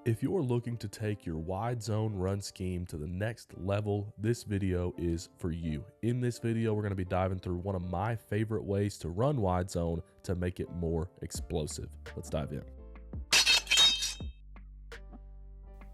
If you're looking to take your wide zone run scheme to the next level, this video is for you. In this video, we're going to be diving through one of my favorite ways to run wide zone to make it more explosive. Let's dive in.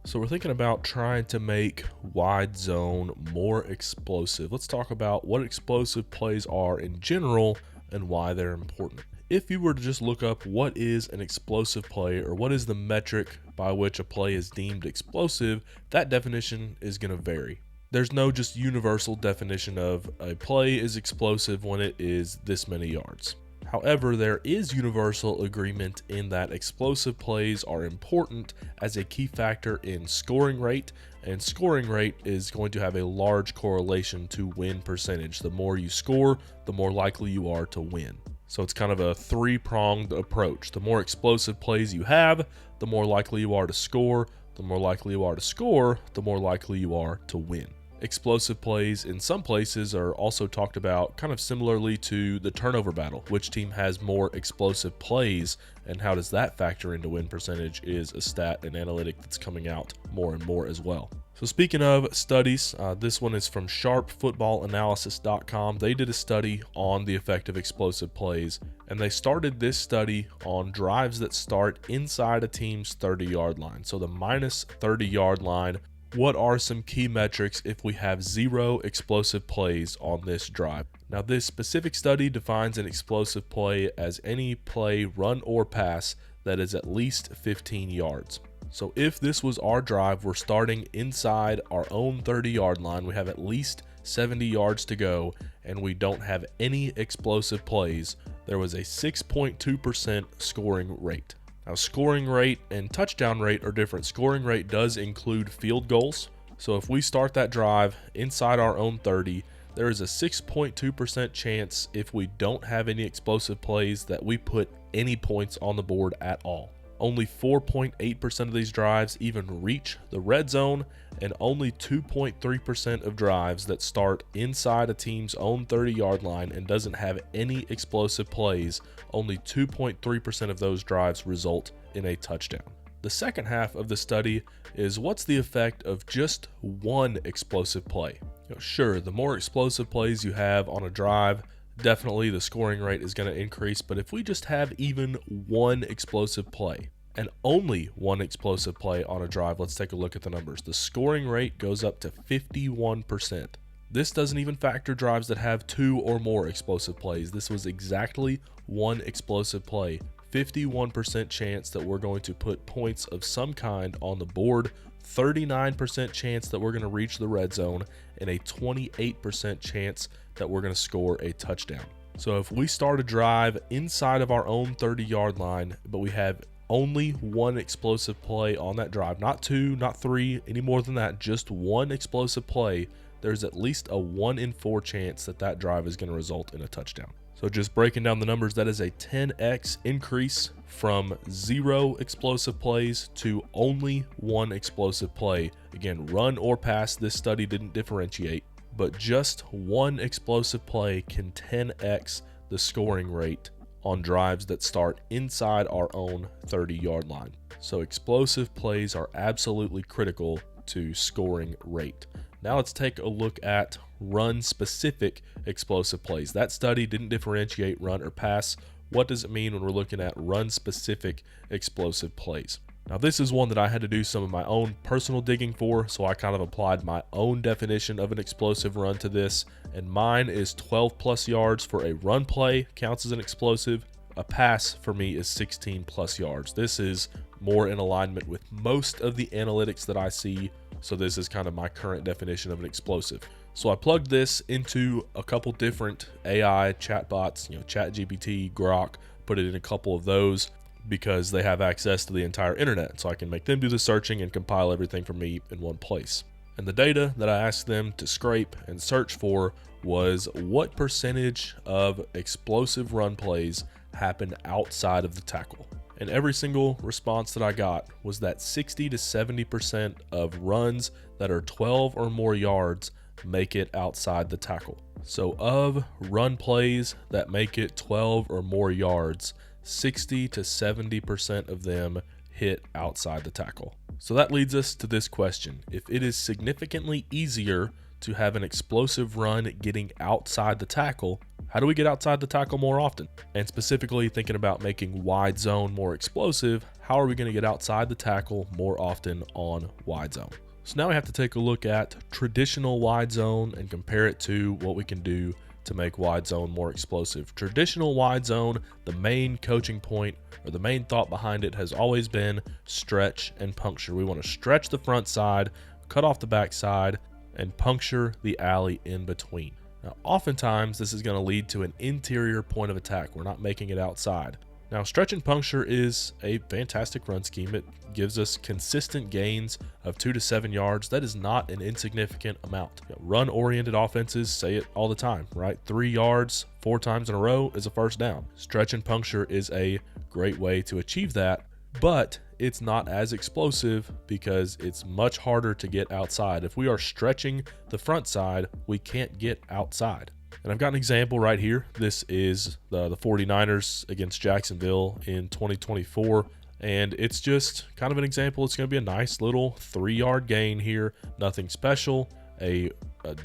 So we're thinking about trying to make wide zone more explosive. Let's talk about what explosive plays are in general and why they're important. If you were to just look up what is an explosive play or what is the metric by which a play is deemed explosive, that definition is going to vary. There's no just universal definition of a play is explosive when it is this many yards. However, there is universal agreement in that explosive plays are important as a key factor in scoring rate, and scoring rate is going to have a large correlation to win percentage. The more you score, the more likely you are to win. So it's kind of a three-pronged approach. The more explosive plays you have, the more likely you are to score. The more likely you are to score, the more likely you are to win. Explosive plays in some places are also talked about kind of similarly to the turnover battle. Which team has more explosive plays and how does that factor into win percentage is a stat and analytic that's coming out more and more as well. So speaking of studies, this one is from sharpfootballanalysis.com. They did a study on the effect of explosive plays, and they started this study on drives that start inside a team's 30-yard line. So the minus 30-yard line. What are some key metrics if we have 0 explosive plays on this drive? Now, this specific study defines an explosive play as any play, run or pass, that is at least 15 yards. So if this was our drive, we're starting inside our own 30-yard line, we have at least 70 yards to go, and we don't have any explosive plays, there was a 6.2% scoring rate. Now, scoring rate and touchdown rate are different. Scoring rate does include field goals. So if we start that drive inside our own 30, there is a 6.2% chance if we don't have any explosive plays that we put any points on the board at all. Only 4.8% of these drives even reach the red zone, and only 2.3% of drives that start inside a team's own 30-yard line and doesn't have any explosive plays, only 2.3% of those drives result in a touchdown. The second half of the study is what's the effect of just one explosive play? Sure, the more explosive plays you have on a drive, definitely the scoring rate is going to increase, but if we just have even one explosive play, and only one explosive play on a drive, let's take a look at the numbers. The scoring rate goes up to 51%. This doesn't even factor drives that have 2 or more explosive plays. This was exactly one explosive play. 51% chance that we're going to put points of some kind on the board, 39% chance that we're going to reach the red zone, and a 28% chance that we're going to score a touchdown. So if we start a drive inside of our own 30-yard line, but we have only one explosive play on that drive, not 2, not 3, any more than that, just one explosive play, there's at least a 1 in 4 chance that that drive is going to result in a touchdown. So just breaking down the numbers, that is a 10x increase from 0 explosive plays to only one explosive play. Again, run or pass, this study didn't differentiate, but just one explosive play can 10x the scoring rate on drives that start inside our own 30-yard line. So explosive plays are absolutely critical to scoring rate. Now let's take a look at run-specific explosive plays. That study didn't differentiate run or pass. What does it mean when we're looking at run-specific explosive plays? Now this is one that I had to do some of my own personal digging for, so I kind of applied my own definition of an explosive run to this, and mine is 12 plus yards for a run play, counts as an explosive. A pass for me is 16 plus yards. This is more in alignment with most of the analytics that I see, so this is kind of my current definition of an explosive. So I plugged this into a couple different AI chatbots, ChatGPT, Grok, put it in a couple of those because they have access to the entire internet, so I can make them do the searching and compile everything for me in one place. And the data that I asked them to scrape and search for was what percentage of explosive run plays happen outside of the tackle. And every single response that I got was that 60 to 70% of runs that are 12 or more yards make it outside the tackle. So of run plays that make it 12 or more yards, 60 to 70% of them hit outside the tackle. So that leads us to this question. If it is significantly easier to have an explosive run getting outside the tackle, how do we get outside the tackle more often? And specifically thinking about making wide zone more explosive, how are we going to get outside the tackle more often on wide zone? So now we have to take a look at traditional wide zone and compare it to what we can do to make wide zone more explosive. Traditional wide zone, the main coaching point or the main thought behind it has always been stretch and puncture. We want to stretch the front side, cut off the back side, and puncture the alley in between. Now, oftentimes this is going to lead to an interior point of attack. We're not making it outside. Now, stretch and puncture is a fantastic run scheme. It gives us consistent gains of 2 to 7 yards. That is not an insignificant amount. Run-oriented offenses say it all the time, right? 3 yards 4 times in a row is a first down. Stretch and puncture is a great way to achieve that, but it's not as explosive because it's much harder to get outside. If we are stretching the front side, we can't get outside. And I've got an example right here. This is the 49ers against Jacksonville in 2024. And it's just kind of an example. It's going to be a nice little 3-yard gain here. Nothing special. A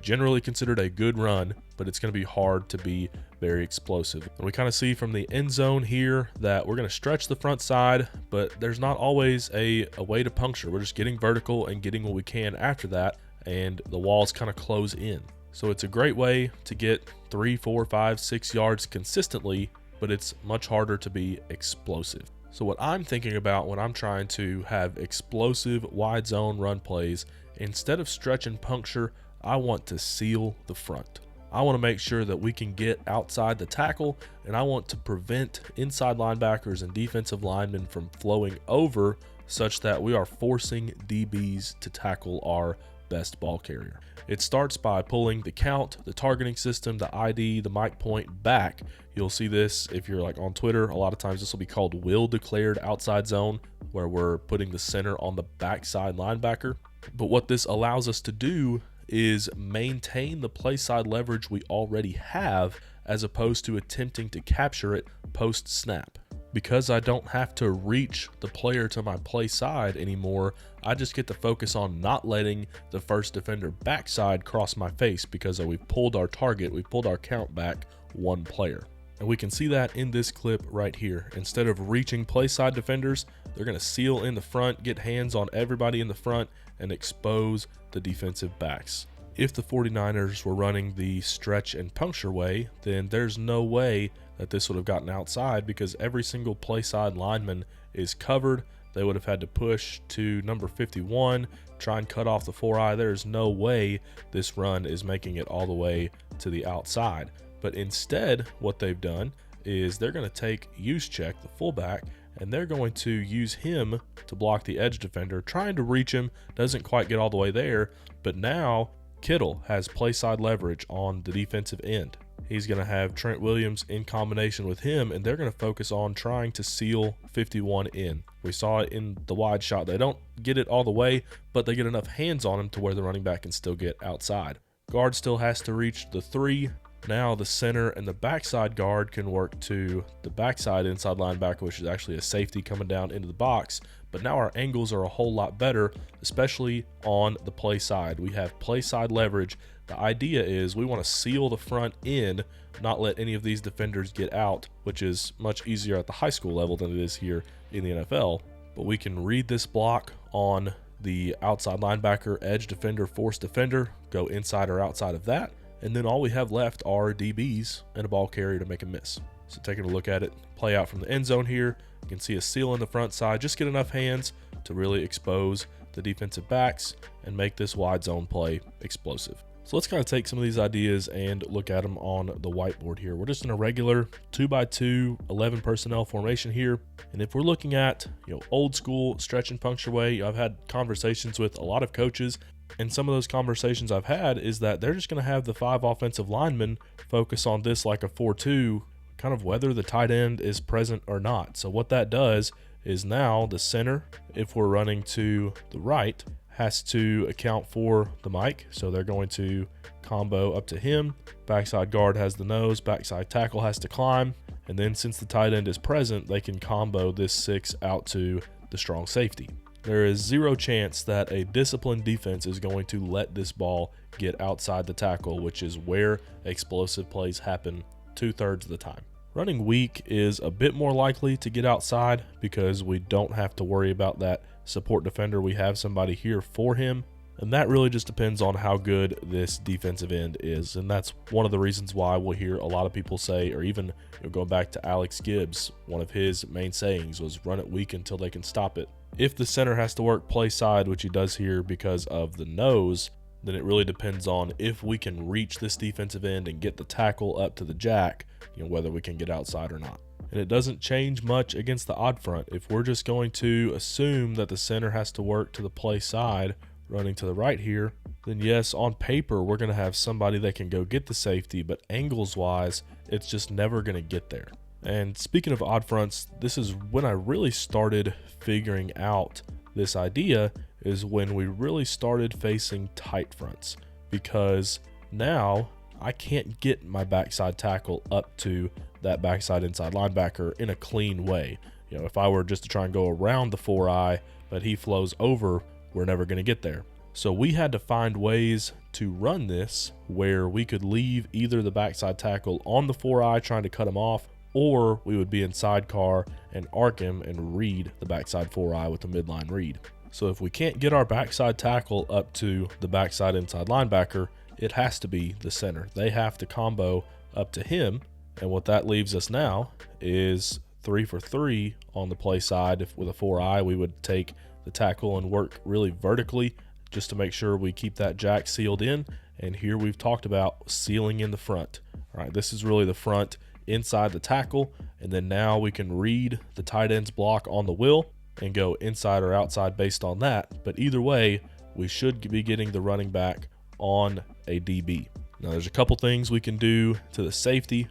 generally considered a good run, but it's going to be hard to be very explosive. And we kind of see from the end zone here that we're going to stretch the front side, but there's not always a way to puncture. We're just getting vertical and getting what we can after that, and the walls kind of close in. So it's a great way to get 3, 4, 5, 6 yards consistently, but it's much harder to be explosive. So what I'm thinking about when I'm trying to have explosive wide zone run plays, instead of stretch and puncture, I want to seal the front. I want to make sure that we can get outside the tackle, and I want to prevent inside linebackers and defensive linemen from flowing over such that we are forcing DBs to tackle our best ball carrier. It starts by pulling the count, the targeting system, the ID, the mic point back. You'll see this if you're like on Twitter. A lot of times this will be called will declared outside zone, where we're putting the center on the backside linebacker. But what this allows us to do is maintain the play side leverage we already have, as opposed to attempting to capture it post snap. Because I don't have to reach the player to my play side anymore, I just get to focus on not letting the first defender backside cross my face, because we've pulled our target, we've pulled our count back 1 player. And we can see that in this clip right here. Instead of reaching play side defenders, they're going to seal in the front, get hands on everybody in the front, and expose the defensive backs. If the 49ers were running the stretch and puncture way, then there's no way that this would have gotten outside, because every single play side lineman is covered. They would have had to push to number 51, try and cut off the 4-eye. There's no way this run is making it all the way to the outside. But instead, what they've done is they're going to take Juszczyk, the fullback, and they're going to use him to block the edge defender, trying to reach him, doesn't quite get all the way there, but now Kittle has play side leverage on the defensive end. He's going to have Trent Williams in combination with him, and they're going to focus on trying to seal 51 in. We saw it in the wide shot. They don't get it all the way, but they get enough hands on him to where the running back can still get outside. Guard still has to reach the 3. Now the center and the backside guard can work to the backside inside linebacker, which is actually a safety coming down into the box. But now our angles are a whole lot better, especially on the play side. We have play side leverage. The idea is we want to seal the front in, not let any of these defenders get out, which is much easier at the high school level than it is here in the NFL. But we can read this block on the outside linebacker, edge defender, force defender, go inside or outside of that. And then all we have left are DBs and a ball carrier to make a miss. So taking a look at it, play out from the end zone here, you can see a seal in the front side. Just get enough hands to really expose the defensive backs and make this wide zone play explosive. So let's kind of take some of these ideas and look at them on the whiteboard here. We're just in a regular 2x2, 11 personnel formation here. And if we're looking at, old school stretch and puncture way, I've had conversations with a lot of coaches. And some of those conversations I've had is that they're just going to have the 5 offensive linemen focus on this like a 4-2, kind of whether the tight end is present or not. So what that does is now the center, if we're running to the right, has to account for the mic. So they're going to combo up to him. Backside guard has the nose. Backside tackle has to climb. And then since the tight end is present, they can combo this 6 out to the strong safety. There is zero chance that a disciplined defense is going to let this ball get outside the tackle, which is where explosive plays happen 2/3 of the time. Running weak is a bit more likely to get outside because we don't have to worry about that support defender. We have somebody here for him, and that really just depends on how good this defensive end is. And that's one of the reasons why we'll hear a lot of people say, or even going back to Alex Gibbs, one of his main sayings was run it weak until they can stop it. If the center has to work play side, which he does here because of the nose, then it really depends on if we can reach this defensive end and get the tackle up to the jack, whether we can get outside or not. And it doesn't change much against the odd front. If we're just going to assume that the center has to work to the play side, running to the right here, then yes, on paper, we're going to have somebody that can go get the safety, but angles wise, it's just never going to get there. And speaking of odd fronts, this is when I really started figuring out this idea, is when we really started facing tight fronts, because now I can't get my backside tackle up to that backside inside linebacker in a clean way. If I were just to try and go around the 4-eye, but he flows over, we're never going to get there. So we had to find ways to run this where we could leave either the backside tackle on the 4-eye trying to cut him off, or we would be in sidecar and arc him and read the backside 4-eye with a midline read. So if we can't get our backside tackle up to the backside inside linebacker, it has to be the center. They have to combo up to him. And what that leaves us now is 3 for 3 on the play side. If with a 4-eye, we would take the tackle and work really vertically just to make sure we keep that jack sealed in. And here we've talked about sealing in the front. All right, this is really the front inside the tackle. And then now we can read the tight end's block on the will and go inside or outside based on that. But either way, we should be getting the running back on a DB. Now there's a couple things we can do to the safety.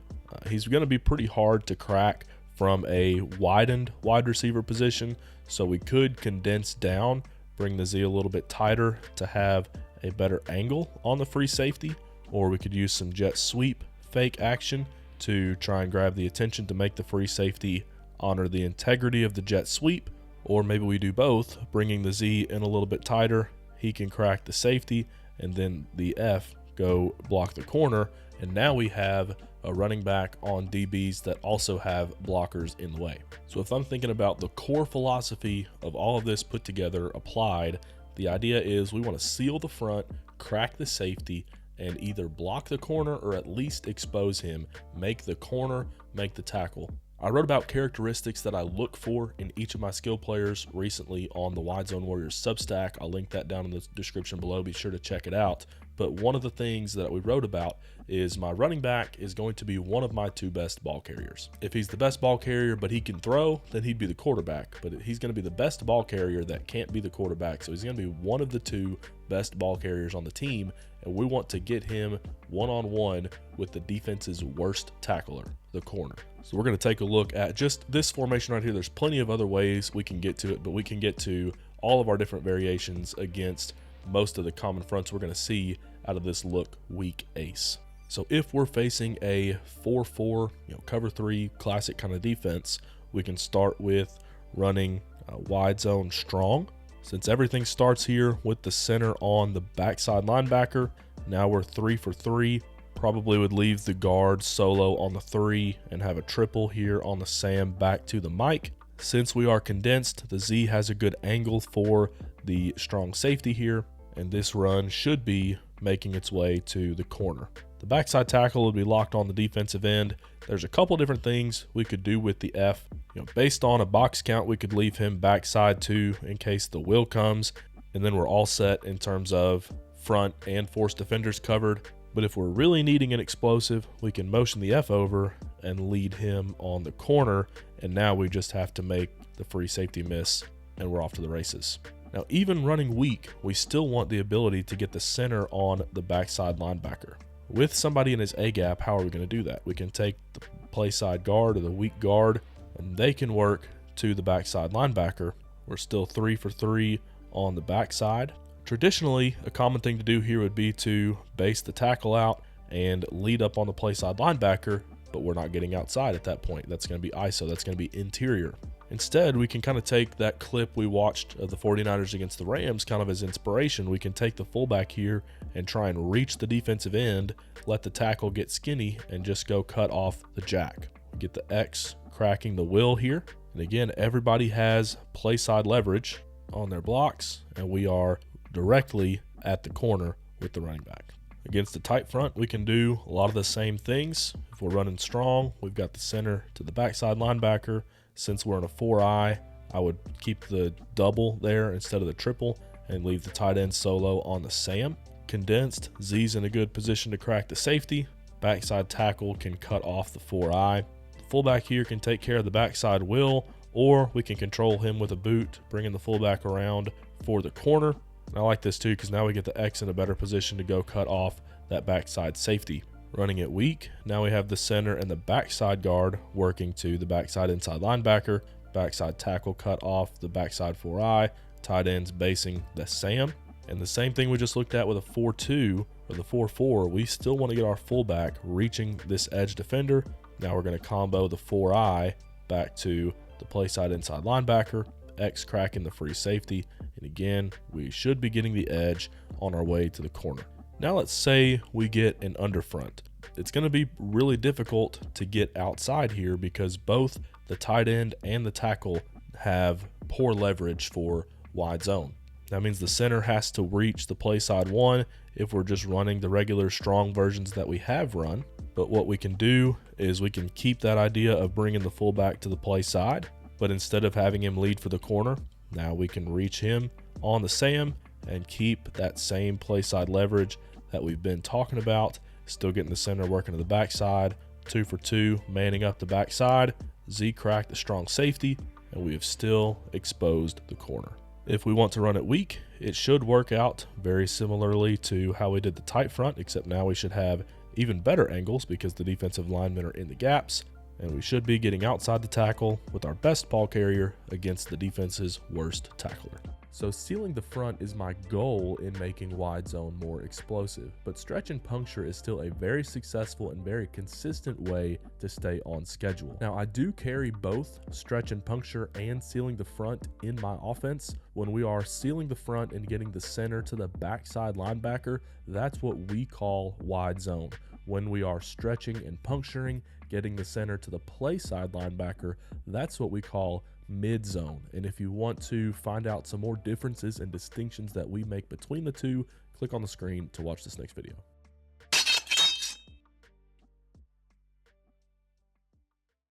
He's going to be pretty hard to crack from a widened wide receiver position. So we could condense down, bring the Z a little bit tighter to have a better angle on the free safety, or we could use some jet sweep fake action to try and grab the attention to make the free safety honor the integrity of the jet sweep. Or maybe we do both, bringing the Z in a little bit tighter. He can crack the safety, and then the F go block the corner. And now we have a running back on DBs that also have blockers in the way. So if I'm thinking about the core philosophy of all of this put together, applied, the idea is we want to seal the front, crack the safety, and either block the corner or at least expose him, make the corner, make the tackle. I wrote about characteristics that I look for in each of my skill players recently on the Wide Zone Warriors Substack. I'll link that down in the description below. Be sure to check it out. But one of the things that we wrote about is my running back is going to be one of my 2 best ball carriers. If he's the best ball carrier but he can throw, then he'd be the quarterback. But he's going to be the best ball carrier that can't be the quarterback. So he's going to be one of the 2 best ball carriers on the team. And we want to get him one-on-one with the defense's worst tackler, the corner. So we're going to take a look at just this formation right here. There's plenty of other ways we can get to it, but we can get to all of our different variations against most of the common fronts we're going to see out of this look weak ace. So if we're facing a 4-4, cover 3 classic kind of defense, we can start with running wide zone strong. Since everything starts here with the center on the backside linebacker, now we're 3 for 3. Probably would leave the guard solo on the 3 and have a triple here on the Sam back to the Mike. Since we are condensed, the Z has a good angle for the strong safety here, and this run should be making its way to the corner. The backside tackle would be locked on the defensive end. There's a couple different things we could do with the F. Based on a box count, we could leave him backside 2 in case the will comes, and then we're all set in terms of front and force defenders covered. But if we're really needing an explosive, we can motion the F over and lead him on the corner, and now we just have to make the free safety miss, and we're off to the races. Now, even running weak, we still want the ability to get the center on the backside linebacker. With somebody in his A-gap, how are we going to do that? We can take the play side guard or the weak guard, and they can work to the backside linebacker. We're still 3 for 3 on the backside. Traditionally, a common thing to do here would be to base the tackle out and lead up on the play side linebacker, but we're not getting outside at that point. That's going to be ISO. That's going to be interior. Instead, we can kind of take that clip we watched of the 49ers against the Rams kind of as inspiration. We can take the fullback here and try and reach the defensive end, let the tackle get skinny, and just go cut off the jack. Get the X cracking the will here. And again, everybody has play side leverage on their blocks, and we are directly at the corner with the running back. Against the tight front, we can do a lot of the same things. If we're running strong, we've got the center to the backside linebacker. Since we're in a 4-eye, I would keep the double there instead of the triple and leave the tight end solo on the Sam. Condensed, Z's in a good position to crack the safety. Backside tackle can cut off the 4-eye. Fullback here can take care of the backside will, or we can control him with a boot, bringing the fullback around for the corner. And I like this too because now we get the X in a better position to go cut off that backside safety. Running it weak, now we have the center and the backside guard working to the backside inside linebacker, backside tackle cut off the backside 4-eye, tight ends basing the Sam. And the same thing we just looked at with a 4-2 or the 4-4, we still want to get our fullback reaching this edge defender. Now we're going to combo the 4-eye back to the play side inside linebacker, X cracking the free safety, and again, we should be getting the edge on our way to the corner. Now let's say we get an underfront. It's going to be really difficult to get outside here because both the tight end and the tackle have poor leverage for wide zone. That means the center has to reach the play side one if we're just running the regular strong versions that we have run. But what we can do is we can keep that idea of bringing the fullback to the play side, but instead of having him lead for the corner, now we can reach him on the Sam and keep that same play side leverage that we've been talking about. Still getting the center working to the backside, 2 for 2, manning up the backside. Z cracked the strong safety, and we have still exposed the corner. If we want to run it weak, it should work out very similarly to how we did the tight front, except now we should have even better angles because the defensive linemen are in the gaps, and we should be getting outside the tackle with our best ball carrier against the defense's worst tackler. So sealing the front is my goal in making wide zone more explosive, but stretch and puncture is still a very successful and very consistent way to stay on schedule. Now I do carry both stretch and puncture and sealing the front in my offense. When we are sealing the front and getting the center to the backside linebacker, that's what we call wide zone. When we are stretching and puncturing, getting the center to the play side linebacker, that's what we call mid-zone. And if you want to find out some more differences and distinctions that we make between the two, click on the screen to watch this next video.